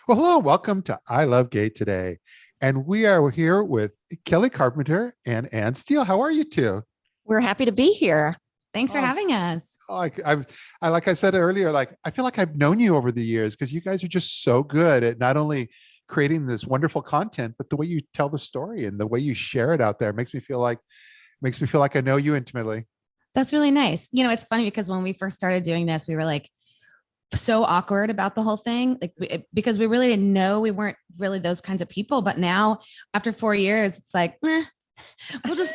Well, hello, welcome to I Love Gay today. And we are here with Kelli Carpenter and Ann Steele. How are you two? We're happy to be here. Thanks for Oh, having us. like I said earlier, like I feel like I've known you over the years because you guys are just so good at not only creating this wonderful content, but the way you tell the story and the way you share it out there makes me feel like I know you intimately. That's really nice. It's funny because when we first started doing this, we were like so awkward about the whole thing, because we really didn't know, we weren't really those kinds of people. But now, after 4 years, it's like, we'll just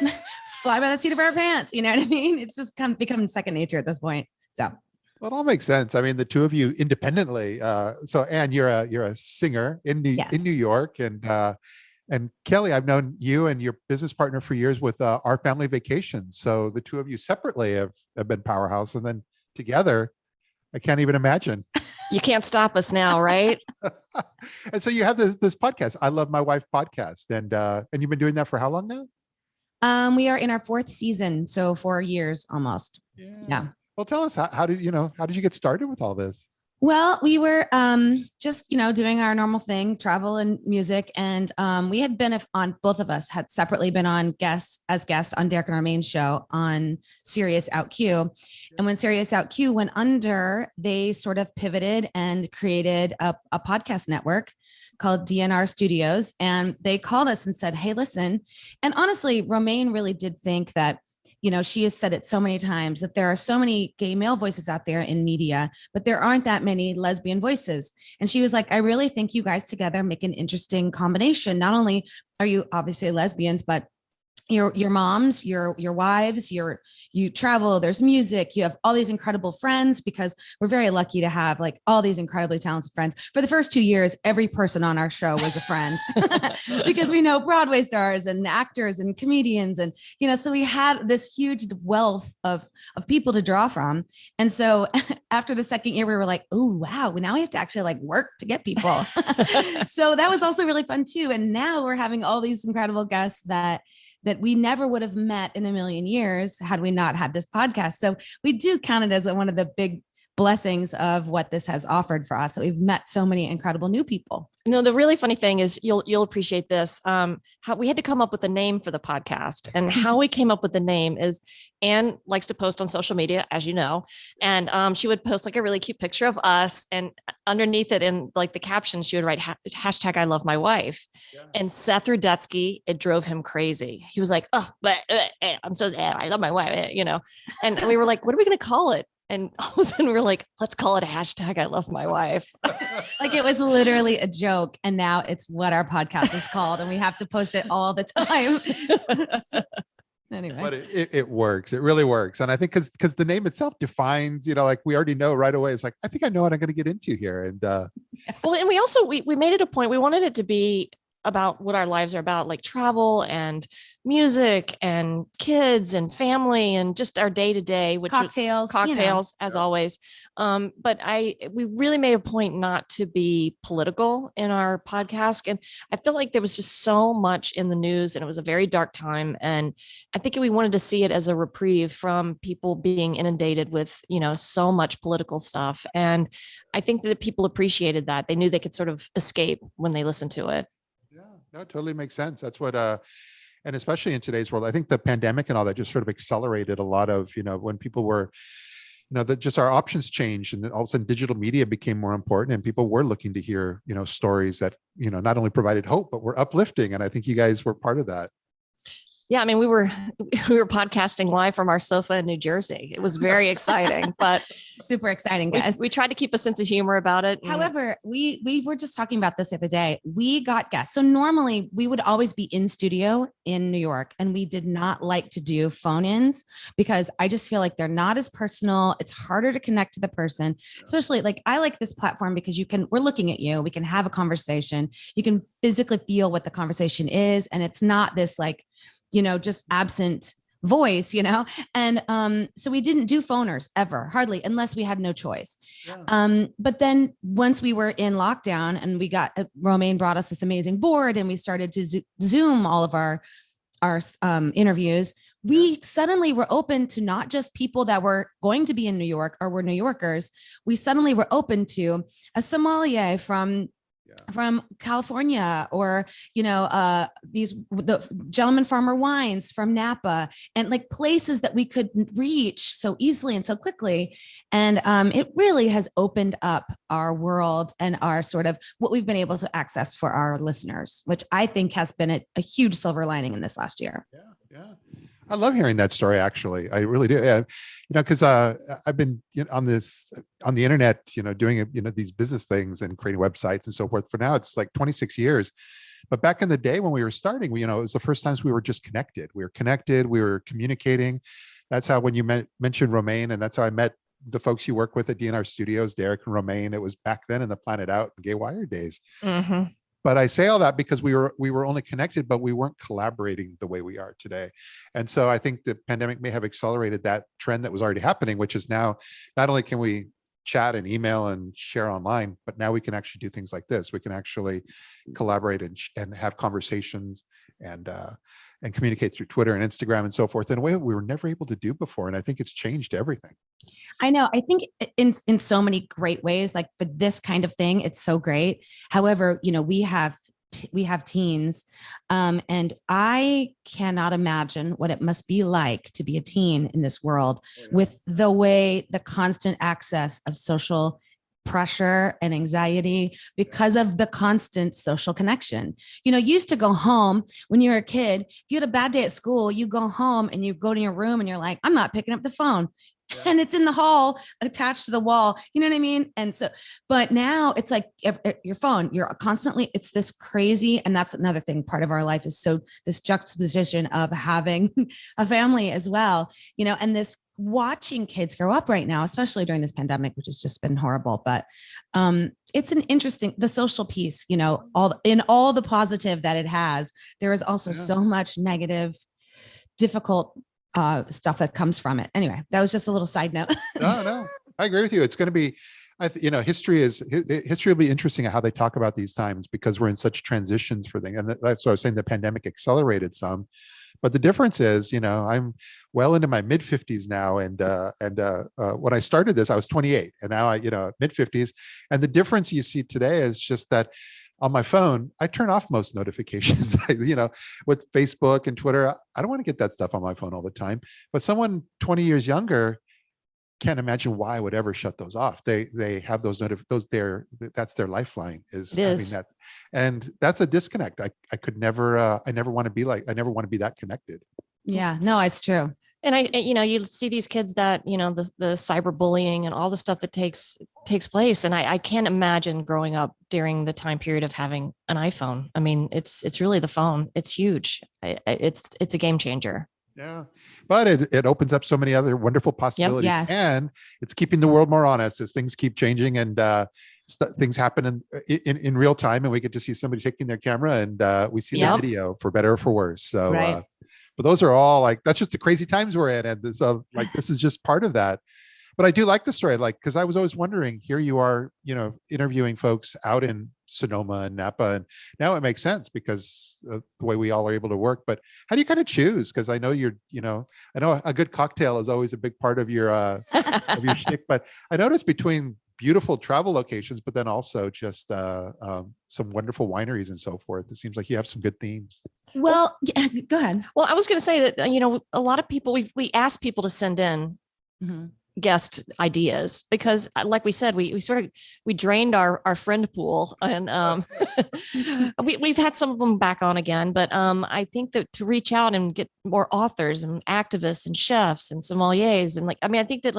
fly by the seat of our pants. You know what I mean? It's just kind of become second nature at this point. So Well, it all makes sense. I mean, the two of you independently. So, Anne, you're a singer in yes. New York, and Kelli, I've known you and your business partner for years with Our Family Vacations. So the two of you separately have been powerhouse, and then together, I can't even imagine. You can't stop us now, right? And so you have this podcast, I Love My Wife podcast, and you've been doing that for how long now? We are in our fourth season, so 4 years almost. Yeah. Well, tell us how did you get started with all this? Well, we were just, doing our normal thing, travel and music. And we had been on, both of us had separately been on guests on Derek Romaine's show on Sirius OutQ. And when Sirius OutQ went under, they sort of pivoted and created a podcast network called DNR Studios. And they called us and said, hey, listen. And honestly, Romaine really did think that, she has said it so many times that there are so many gay male voices out there in media, but there aren't that many lesbian voices. And she was like, I really think you guys together make an interesting combination. Not only are you obviously lesbians, but your moms, your wives, you travel, there's music, you have all these incredible friends, because we're very lucky to have like all these incredibly talented friends. For the first 2 years, every person on our show was a friend because we know Broadway stars and actors and comedians. And, so we had this huge wealth of people to draw from. And so after the second year, we were like, oh, wow, now we have to actually like work to get people. So that was also really fun too. And now we're having all these incredible guests that we never would have met in a million years had we not had this podcast. So we do count it as one of the big blessings of what this has offered for us, that we've met so many incredible new people. No, the really funny thing is you'll appreciate this. How we had to come up with a name for the podcast, and how we came up with the name is Anne likes to post on social media, as you know, and she would post like a really cute picture of us, and underneath it in like the caption, she would write hashtag I love my wife. Yeah. And Seth Rudetsky, it drove him crazy. He was like, oh, I'm so I love my wife, and we were like, what are we going to call it? And all of a sudden we're like, let's call it a hashtag I love my wife. Like it was literally a joke. And now it's what our podcast is called. And we have to post it all the time. Anyway. But it works. It really works. And I think because the name itself defines, like we already know right away. It's like, I think I know what I'm going to get into here. And well, and we also, we made it a point. We wanted it to be about what our lives are about, like travel and music and kids and family and just our day to day, which cocktails, as always. But we really made a point not to be political in our podcast. And I feel like there was just so much in the news, and it was a very dark time. And I think we wanted to see it as a reprieve from people being inundated with, so much political stuff. And I think that people appreciated that. They knew they could sort of escape when they listened to it. No, it totally makes sense. That's what, and especially in today's world, I think the pandemic and all that just sort of accelerated a lot of, when people were, that just our options changed, and then all of a sudden digital media became more important, and people were looking to hear, stories that, not only provided hope, but were uplifting. And I think you guys were part of that. Yeah, I mean, we were podcasting live from our sofa in New Jersey. It was very exciting, but super exciting, guys. We tried to keep a sense of humor about it. However, we were just talking about this the other day. We got guests. So normally we would always be in studio in New York, and we did not like to do phone-ins because I just feel like they're not as personal. It's harder to connect to the person, especially like I like this platform because we're looking at you. We can have a conversation. You can physically feel what the conversation is, and it's not this like, just absent voice, and so we didn't do phoners ever, hardly, unless we had no choice. Yeah. But then once we were in lockdown and we got Romaine brought us this amazing board, and we started to Zoom all of our interviews, we suddenly were open to not just people that were going to be in New York or were New Yorkers. We suddenly were open to a sommelier from from California, or, the Gentleman Farmer wines from Napa, and like places that we could reach so easily and so quickly. And it really has opened up our world and our sort of what we've been able to access for our listeners, which I think has been a huge silver lining in this last year. Yeah. I love hearing that story. Actually, I really do. Yeah, because I've been on the internet, doing these business things and creating websites and so forth. For now, it's like 26 years. But back in the day when we were starting, it was the first times we were just connected. We were connected. We were communicating. That's how when you mentioned Romaine, and that's how I met the folks you work with at DNR Studios, Derek and Romaine. It was back then in the Planet Out and Gay Wire days. Mm-hmm. But I say all that because we were only connected, but we weren't collaborating the way we are today. And so I think the pandemic may have accelerated that trend that was already happening, which is now not only can we chat and email and share online, but now we can actually do things like this. We can actually collaborate and have conversations and communicate through Twitter and Instagram and so forth in a way that we were never able to do before. And I think it's changed everything. I know. I think in so many great ways, like for this kind of thing, it's so great. However, we have teens, and I cannot imagine what it must be like to be a teen in this world with the constant access of social pressure and anxiety because of the constant social connection. You used to go home when you were a kid. If you had a bad day at school, you go home and you go to your room and you're like, I'm not picking up the phone. Yeah. And it's in the hall attached to the wall. You know what I mean? And so, but now it's like your phone, you're constantly, it's this crazy. And that's another thing. Part of our life is so this juxtaposition of having a family as well, and this watching kids grow up right now, especially during this pandemic, which has just been horrible. But it's an interesting, the social piece, all the positive that it has, there is also so much negative, difficult stuff that comes from it. Anyway, that was just a little side note. No, I agree with you. It's going to be, history will be interesting at how they talk about these times because we're in such transitions for things. And that's what I was saying. The pandemic accelerated some, but the difference is, I'm well into my mid 50s now. And when I started this, I was 28 and now mid 50s. And the difference you see today is just that on my phone, I turn off most notifications, with Facebook and Twitter. I don't want to get that stuff on my phone all the time. But someone 20 years younger can't imagine why I would ever shut those off. They have those that's their lifeline is having that. And that's a disconnect. I could never, I never want to be that connected. Yeah, no, it's true. And you see these kids that, the cyberbullying and all the stuff that takes place. And I can't imagine growing up during the time period of having an iPhone. I mean, it's really the phone. It's huge. It's a game changer. Yeah, but it opens up so many other wonderful possibilities. Yep, yes. And it's keeping the world more honest as things keep changing and things happen in real time, and we get to see somebody taking their camera and we see the video for better or for worse. So, right. But those are all that's just the crazy times we're in, and this is just part of that. But I do like the story, because I was always wondering, here you are, interviewing folks out in Sonoma and Napa, and now it makes sense because of the way we all are able to work. But how do you kind of choose? Because I know I know a good cocktail is always a big part of your shtick, but I noticed between beautiful travel locations, but then also just some wonderful wineries and so forth, it seems like you have some good themes. Well, yeah, go ahead. Well, I was going to say that, a lot of people, we ask people to send in guest ideas because like we said, we drained our friend pool and we've had some of them back on again, but I think that to reach out and get more authors and activists and chefs and sommeliers and I think that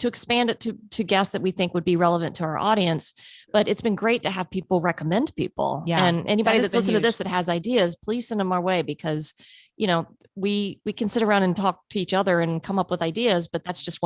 to expand it to guests that we think would be relevant to our audience. But it's been great to have people recommend people. Yeah, and anybody that's listening to this that has ideas, please send them our way because we can sit around and talk to each other and come up with ideas, but that's just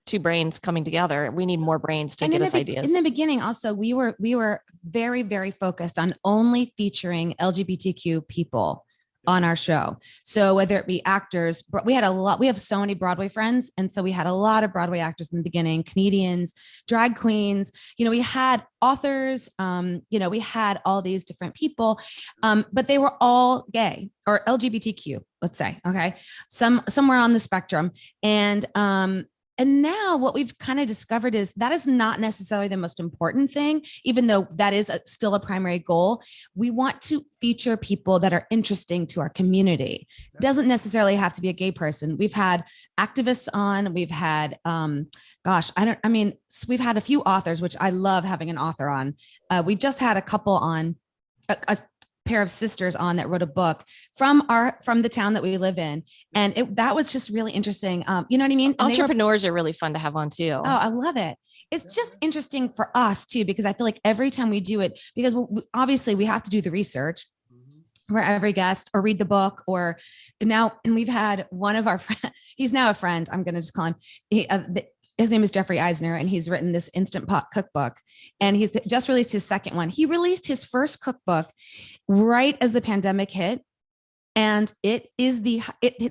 two brains coming together. We need more brains to get us ideas. In the beginning, also, we were very, very focused on only featuring LGBTQ people on our show. So whether it be actors, we have so many Broadway friends. And so we had a lot of Broadway actors in the beginning, comedians, drag queens, we had authors, we had all these different people, but they were all gay or LGBTQ, let's say, okay. Somewhere on the spectrum. And And now what we've kind of discovered is that is not necessarily the most important thing, even though that is still a primary goal. We want to feature people that are interesting to our community. It doesn't necessarily have to be a gay person. We've had activists on, we've had, we've had a few authors, which I love having an author on. We just had a couple on, a pair of sisters on that wrote a book from the town that we live in, and that was just really interesting. You know what I mean? And entrepreneurs are really fun to have on too. Oh, I love it. It's just interesting for us too, because I feel like every time we do it, because obviously we have to do the research for every guest or read the book, and we've had one of our friends, he's now a friend, I'm going to just call him, his name is Jeffrey Eisner, and he's written this Instant Pot cookbook, and he's just released his second one. He released his first cookbook right as the pandemic hit, and it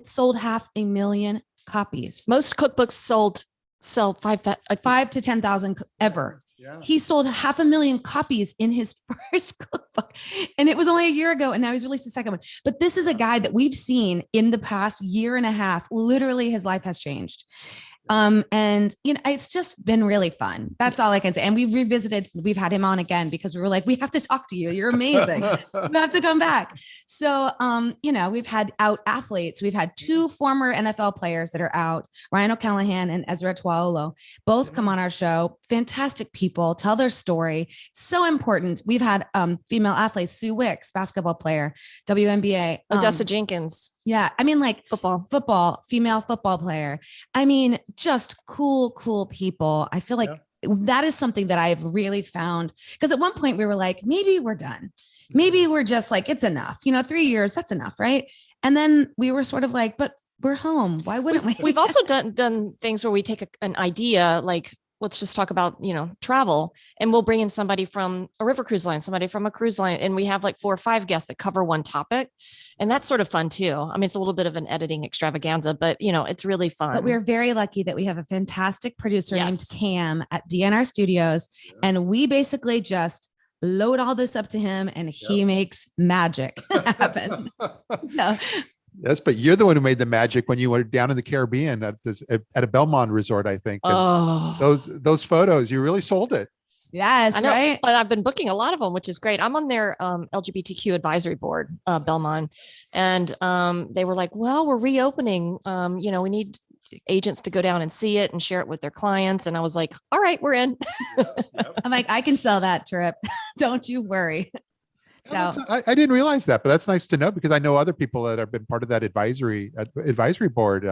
sold 500,000 copies. Most cookbooks sell 5 to 10,000 ever. Yeah. He sold 500,000 copies in his first cookbook, and it was only a year ago, and now he's released the second one. But this is a guy that we've seen in the past year and a half. Literally, his life has changed. And it's just been really fun. That's all I can say. And we've had him on again because we were like, we have to talk to you. You're amazing. You have to come back. So, we've had out athletes. We've had 2 former NFL players that are out, Ryan O'Callahan and Ezra Tuaolo, both come on our show. Fantastic people, tell their story. So important. We've had female athletes, Sue Wicks, basketball player, WNBA. Odessa Jenkins. Yeah. I mean, like football, female football player. I mean, just cool people. I feel like that is something that I've really found, because at one point we were like, maybe we're done. Maybe we're just like, it's enough, 3 years, that's enough. Right. And then we were sort of like, but we're home. Why wouldn't we? We've also done things where we take an idea, like, let's just talk about, travel, and we'll bring in somebody from a river cruise line, somebody from a cruise line. And we have like 4 or 5 guests that cover one topic. And that's sort of fun too. I mean, it's a little bit of an editing extravaganza, but it's really fun. But we're very lucky that we have a fantastic producer named Cam at DNR Studios. Yeah. And we basically just load all this up to him, and he makes magic happen. No. Yes, but you're the one who made the magic when you were down in the Caribbean at a Belmont resort, I think. And those photos, you really sold it. Yes, I know, right. But I've been booking a lot of them, which is great. I'm on their LGBTQ advisory board, Belmont, and they were like, "Well, we're reopening. We need agents to go down and see it and share it with their clients." And I was like, "All right, we're in." I'm like, I can sell that trip. Don't you worry. So I didn't realize that, but that's nice to know, because I know other people that have been part of that advisory board,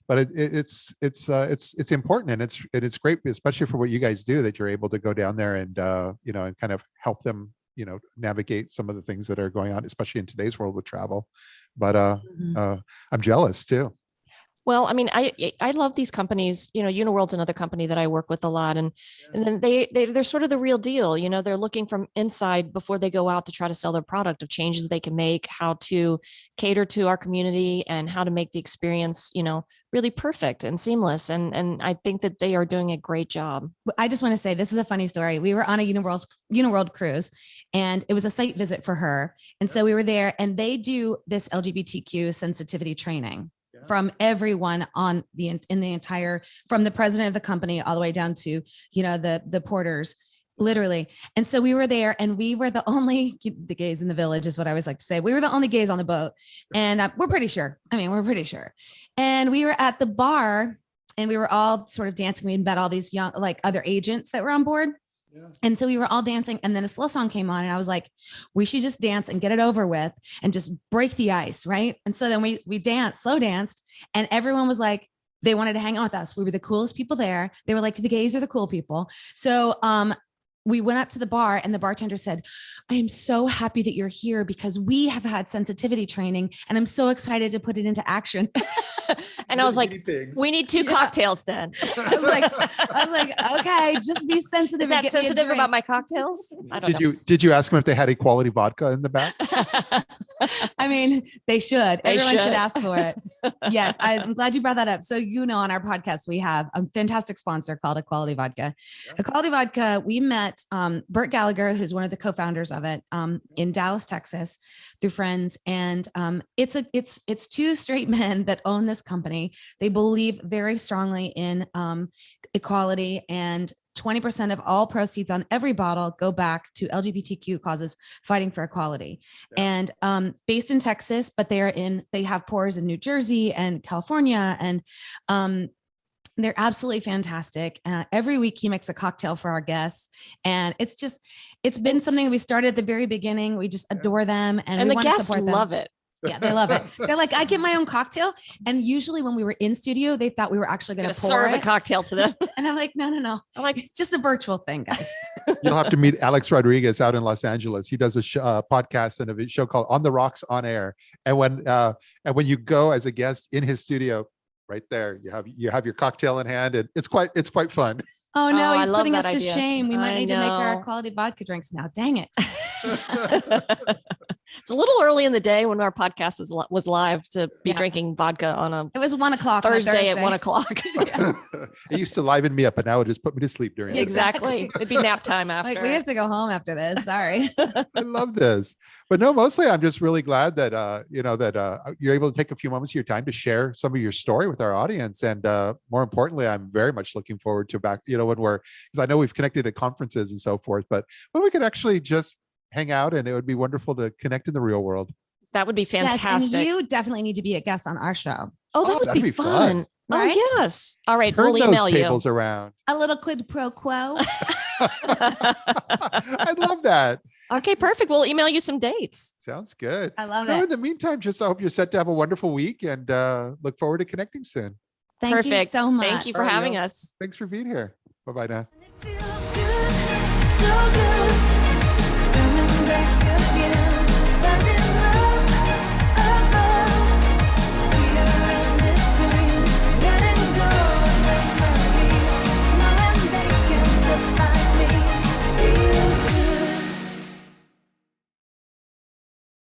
but it's important, and it's great, especially for what you guys do, that you're able to go down there and and kind of help them navigate some of the things that are going on, especially in today's world with travel. But I'm jealous too. Well, I mean, I love these companies. Uniworld's another company that I work with a lot, and then they're sort of the real deal. They're looking from inside before they go out to try to sell their product, of changes they can make, how to cater to our community, and how to make the experience, really perfect and seamless. And I think that they are doing a great job. I just want to say, this is a funny story. We were on a Uniworld cruise, and it was a site visit for her, and so we were there, and they do this LGBTQ sensitivity training from everyone in the entire, from the president of the company all the way down to, the porters, literally. And so we were there, and we were the gays in the village is what I always like to say. We were the only gays on the boat, and we're pretty sure. And we were at the bar, and we were all sort of dancing. We met all these young, like, other agents that were on board. Yeah. And so we were all dancing, and then a slow song came on, and I was like, we should just dance and get it over with and just break the ice. Right. And so then we slow danced, and everyone was like, they wanted to hang out with us. We were the coolest people there. They were like, the gays are the cool people. So, we went up to the bar, and the bartender said, I am so happy that you're here, because we have had sensitivity training, and I'm so excited to put it into action. And I was like, we need 2 cocktails then. I was like, okay, just be sensitive. Is that sensitive about my cocktails? I don't know. Did you ask them if they had equality vodka in the back? I mean, they should. Everyone should ask for it. Yes, I'm glad you brought that up. So, on our podcast, we have a fantastic sponsor called Equality Vodka. Yeah. Equality Vodka, we met Bert Gallagher, who's one of the co-founders of it, in Dallas, Texas, through friends. And it's two straight men that own this company. They believe very strongly in equality, and 20% of all proceeds on every bottle go back to LGBTQ causes fighting for equality. Yeah. And based in Texas, but they have pours in New Jersey and California, and they're absolutely fantastic. Every week he makes a cocktail for our guests, and it's been something that we started at the very beginning. We just adore them, and we the want to guests support them. love it. Yeah, they love it. They're like, I get my own cocktail. And usually when we were in studio, they thought we were actually going to serve a cocktail to them. And I'm like, no. I'm like, it's just a virtual thing, guys. You'll have to meet Alex Rodriguez out in Los Angeles. He does a podcast and a show called On the Rocks on Air. And when you go as a guest in his studio, right there, you have your cocktail in hand, and it's quite fun. Oh no, he's putting us to idea. shame. We might need to make our quality vodka drinks now. Dang it. It's a little early in the day when our podcast was live to be drinking vodka on it was 1 o'clock Thursday at 1 o'clock. It used to liven me up, and now it just put me to sleep during it. Exactly. It'd be nap time after. Like, we have to go home after this. Sorry. I love this. But no, mostly I'm just really glad that, you're able to take a few moments of your time to share some of your story with our audience. And more importantly, I'm very much looking forward to back, because I know we've connected at conferences and so forth, but when we could actually just hang out, and it would be wonderful to connect in the real world. That would be fantastic. Yes, and you definitely need to be a guest on our show. Oh, that would be fun. Right? Oh, yes. All right. Turn we'll email those tables around. A little quid pro quo. I love that. Okay, perfect. We'll email you some dates. Sounds good. I love it. In the meantime, I hope you're set to have a wonderful week, and look forward to connecting soon. Thank you so much. Thank you for having us. Thanks for being here. Bye-bye now. It feels good, so good.